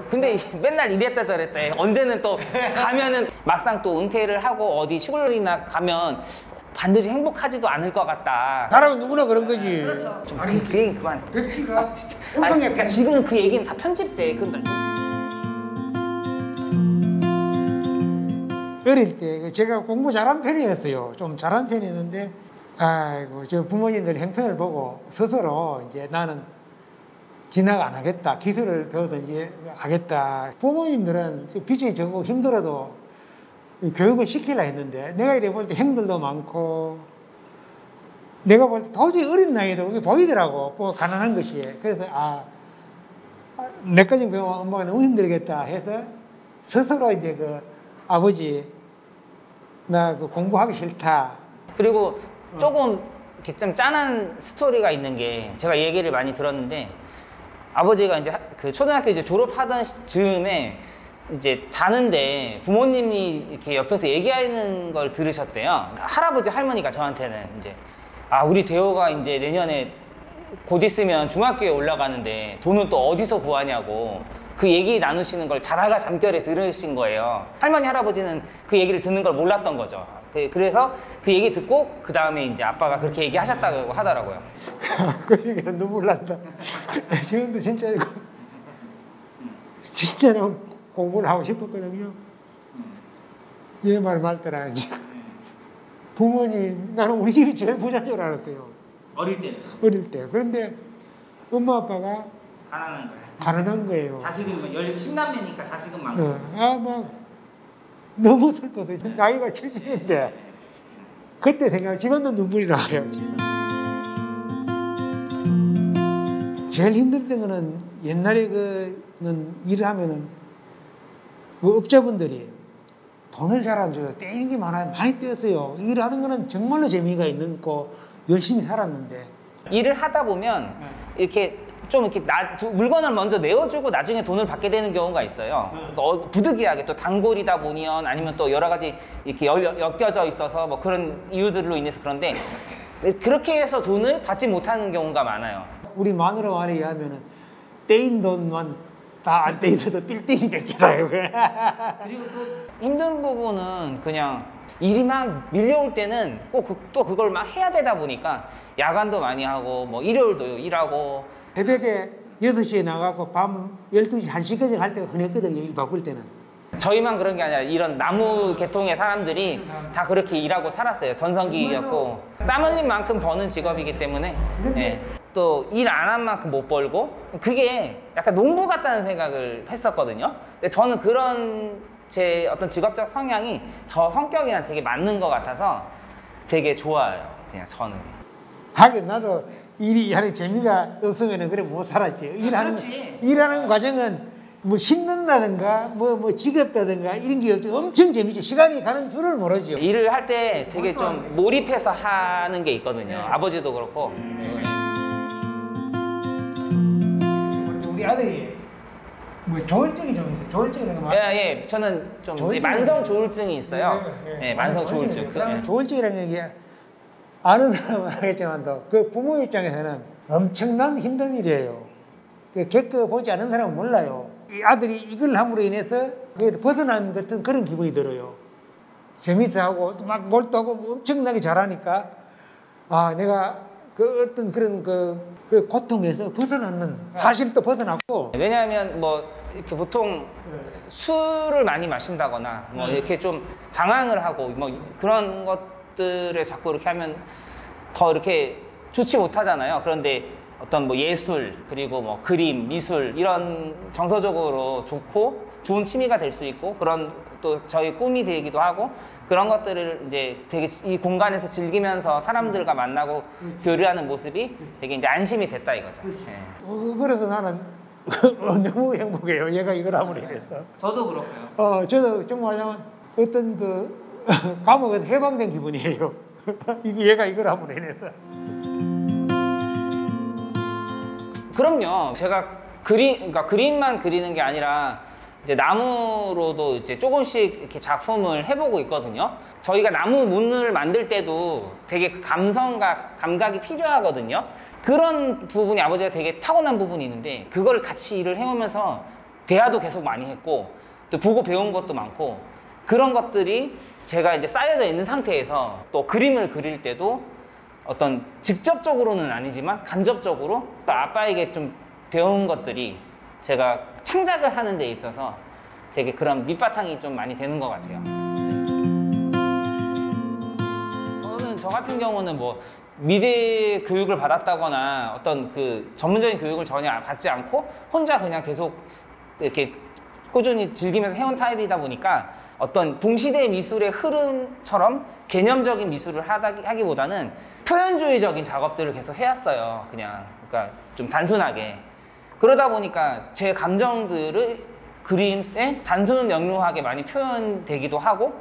근데 맨날 이랬다 저랬다. 언제는 또 가면은 막상 또 은퇴를 하고 어디 시골이나 가면 반드시 행복하지도 않을 것 같다. 사람은 누구나 그런 거지. 그렇죠. 좀 그 얘기 그만해. 백희가 진짜. 아니, 그러니까 지금 그 얘기는 다 편집돼. 어릴 때 제가 공부 잘한 편이었어요. 좀 잘한 편이었는데, 아이고, 저 부모님들 형편을 보고 스스로 이제 나는 진학 안 하겠다. 기술을 배우든지 하겠다. 부모님들은 빚이 적고 힘들어도 교육을 시키려 했는데, 내가 이래 볼 때 형들도 많고, 내가 볼 때 도저히 어린 나이에도 그게 보이더라고. 뭐 가난한 것이. 그래서 내까지 배우면 엄마가 너무 힘들겠다 해서 스스로 이제 그 아버지 나 그 공부하기 싫다. 그리고 조금 좀 짠한 스토리가 있는 게 제가 얘기를 많이 들었는데 아버지가 이제 그 초등학교 이제 졸업하던 즈음에 이제 자는데 부모님이 이렇게 옆에서 얘기하는 걸 들으셨대요. 할아버지 할머니가 저한테는 이제 우리 대호가 이제 내년에 곧 있으면 중학교에 올라가는데 돈은 또 어디서 구하냐고 그 얘기 나누시는 걸 자다가 잠결에 들으신 거예요. 할머니 할아버지는 그 얘기를 듣는 걸 몰랐던 거죠. 그래서 그 얘기 듣고 그 다음에 이제 아빠가 그렇게 얘기하셨다고 하더라고요. 그 얘기는 눈물 난다. 지금도 진짜로 공부를 하고 싶었거든요. 얘 말 맞더라. 부모님, 나는 우리 집이 제일 부자인 줄 알았어요. 어릴 때는? 어릴 때. 그런데 엄마 아빠가 가난한 거예요. 가난한 거예요. 자식은 10남매니까 자식은 많고. 막 너무 슬퍼서 나이가 70인데 그때 생각 지금도 눈물이 나요. 제일 힘들던 거는 옛날에 그는 일을 하면은 그 업자분들이 돈을 잘 안 줘요. 떼이는 게 많아요. 많이 떼었어요. 일하는 거는 정말로 재미가 있는 거 열심히 살았는데 일을 하다 보면 이렇게 좀 이렇게 물건을 먼저 내어주고 나중에 돈을 받게 되는 경우가 있어요. 부득이하게 또 단골이다 보면 아니면 또 여러 가지 이렇게 엮여져 있어서 뭐 그런 이유들로 인해서 그런데 그렇게 해서 돈을 받지 못하는 경우가 많아요. 우리 마누라 말에 의하면은 떼인 돈만 다 안 떼이서도 빌딩이 뺏기다. 그리고 또 힘든 부분은 그냥 일이 막 밀려올 때는 꼭 또 그걸 막 해야 되다 보니까 야간도 많이 하고 뭐 일요일도 일하고 새벽에 6시에 나가고 밤 12시, 1시까지 할 때가 흔했거든요. 일 바쁠 때는. 저희만 그런 게 아니라 이런 나무 계통의 사람들이 다 그렇게 일하고 살았어요. 전성기였고 땀 흘린 만큼 버는 직업이기 때문에 또 일 안 한 만큼 못 벌고 그게 약간 농부 같다는 생각을 했었거든요. 근데 저는 그런 제 어떤 직업적 성향이 저 성격이랑 되게 맞는 것 같아서 되게 좋아요. 그냥 저는. 하긴 나도 일이 하는 재미가 없으면 그래 못 살았지. 일하는 과정은 뭐 힘든다든가 뭐 지겹다든가 이런 게 없지. 엄청 재미지. 시간이 가는 줄을 모르죠. 일을 할 때 되게 좀 몰입해서 하는 게 있거든요. 아버지도 그렇고. 우리 아들이 뭐 조울증이 좀 있어요. 조울증이라는 거 맞아요? 예. 저는 좀 만성 조울증이 있어요. 만성 조울증. 조울증이라는 얘기 아는 사람은 알겠지만도 그 부모 입장에서는 엄청난 힘든 일이에요. 겪어보지 않은 사람은 몰라요. 이 아들이 이걸 함으로 인해서 벗어난 듯한 그런 기분이 들어요. 재밌어하고 막 몰두하고 엄청나게 잘하니까 내가 그 어떤 그런 그 고통에서 벗어나는 사실 또 벗어났고. 왜냐하면 뭐 이렇게 보통 술을 많이 마신다거나 뭐 이렇게 좀 방황을 하고 뭐 그런 것들을 자꾸 이렇게 하면 더 이렇게 좋지 못하잖아요. 그런데 어떤 뭐 예술 그리고 뭐 그림, 미술 이런 정서적으로 좋고 좋은 취미가 될 수 있고 그런 또 저희 꿈이 되기도 하고 그런 것들을 이제 되게 이 공간에서 즐기면서 사람들과 만나고 교류하는 모습이 되게 이제 안심이 됐다 이거죠. 그래서 나는 너무 행복해요. 얘가 이걸 함으로 인해서. 저도 그렇고요. 저도 정말 어떤 그 감옥에서 해방된 기분이에요. 얘가 이걸 함으로 인해서. 그럼요. 제가 그러니까 그림만 그리는 게 아니라 이제 나무로도 이제 조금씩 이렇게 작품을 해보고 있거든요. 저희가 나무 문을 만들 때도 되게 그 감각이 필요하거든요. 그런 부분이 아버지가 되게 타고난 부분이 있는데 그걸 같이 일을 해오면서 대화도 계속 많이 했고 또 보고 배운 것도 많고 그런 것들이 제가 이제 쌓여져 있는 상태에서 또 그림을 그릴 때도 어떤 직접적으로는 아니지만 간접적으로 또 아빠에게 좀 배운 것들이 제가 창작을 하는 데 있어서 되게 그런 밑바탕이 좀 많이 되는 것 같아요. 저 같은 경우는 뭐 미대 교육을 받았다거나 어떤 그 전문적인 교육을 전혀 받지 않고 혼자 그냥 계속 이렇게 꾸준히 즐기면서 해온 타입이다 보니까 어떤 동시대 미술의 흐름처럼 개념적인 미술을 하기보다는 표현주의적인 작업들을 계속 해왔어요. 그러니까 좀 단순하게. 그러다 보니까 제 감정들을 그림에 단순 명료하게 많이 표현되기도 하고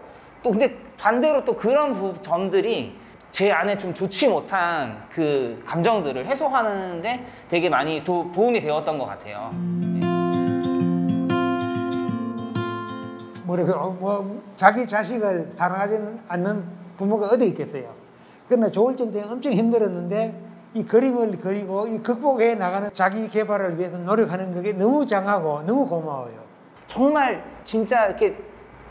또 근데 반대로 또 그런 점들이 제 안에 좀 좋지 못한 그 감정들을 해소하는데 되게 많이 도움이 되었던 것 같아요. 자기 자식을 사랑하지 않는 부모가 어디 있겠어요. 그러나 좋을 적에 엄청 힘들었는데 이 그림을 그리고 이 극복해 나가는 자기 개발을 위해서 노력하는 그게 너무 장하고 너무 고마워요. 정말 진짜 이렇게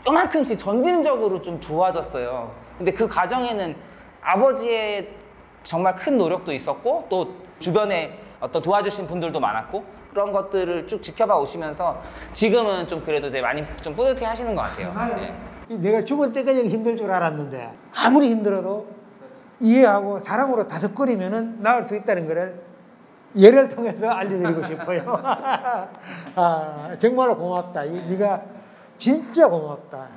요만큼씩 점진적으로 좀 좋아졌어요. 근데 그 과정에는 아버지의 정말 큰 노력도 있었고 또 주변에 어떤 도와주신 분들도 많았고 그런 것들을 쭉 지켜봐 오시면서 지금은 좀 그래도 되게 많이 좀 뿌듯해 하시는 것 같아요. 네. 내가 죽을 때까지 힘들 줄 알았는데 아무리 힘들어도 이해하고 사랑으로 다독거리면은 나을 수 있다는 것을 예를 통해서 알려드리고 싶어요. 아, 정말로 고맙다. 네가 진짜 고맙다.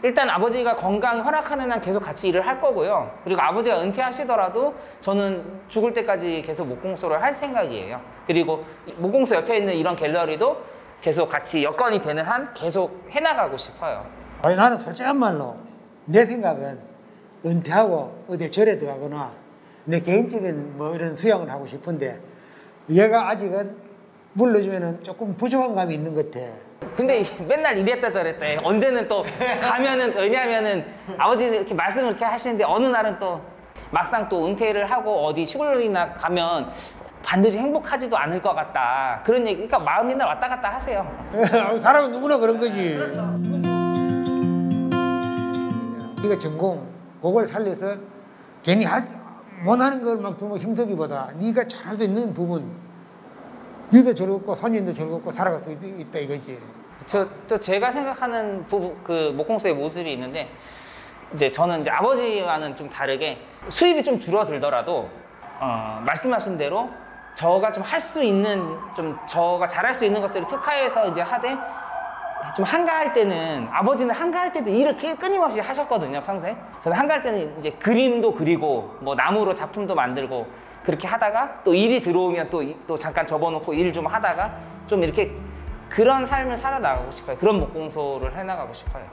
일단 아버지가 건강이 허락하는 한 계속 같이 일을 할 거고요. 그리고 아버지가 은퇴하시더라도 저는 죽을 때까지 계속 목공소를 할 생각이에요. 그리고 목공소 옆에 있는 이런 갤러리도 계속 같이 여건이 되는 한 계속 해나가고 싶어요. 아니, 나는 솔직한 말로 내 생각은 은퇴하고 어디 절에 들어가거나 내 개인적인 뭐 이런 수양을 하고 싶은데 얘가 아직은 물러주면은 조금 부족한 감이 있는 것 같아. 근데 맨날 이랬다 저랬다 언제는 또 가면은 왜냐면은 아버지는 이렇게 말씀을 이렇게 하시는데 어느 날은 또 막상 또 은퇴를 하고 어디 시골이나 가면 반드시 행복하지도 않을 것 같다 그런 얘기. 그러니까 마음이 맨날 왔다 갔다 하세요. 사람은 누구나 그런 거지. 그렇죠. 네가 전공 그걸 살려서 괜히 못하는 걸 막 좀 힘쓰기보다 네가 잘할 수 있는 부분 너도 즐겁고 손님도 즐겁고 살아갈 수 있다 이거지. 또 제가 생각하는 그 목공소의 모습이 있는데 이제 저는 이제 아버지와는 좀 다르게 수입이 좀 줄어들더라도 말씀하신 대로 저가 좀 할 수 있는 좀 저가 잘할 수 있는 것들을 특화해서 이제 하되 좀 한가할 때는 아버지는 한가할 때도 일을 끊임없이 하셨거든요 평생. 저는 한가할 때는 이제 그림도 그리고 뭐 나무로 작품도 만들고 그렇게 하다가 또 일이 들어오면 또 잠깐 접어놓고 일 좀 하다가 좀 이렇게 그런 삶을 살아나가고 싶어요. 그런 목공소를 해나가고 싶어요.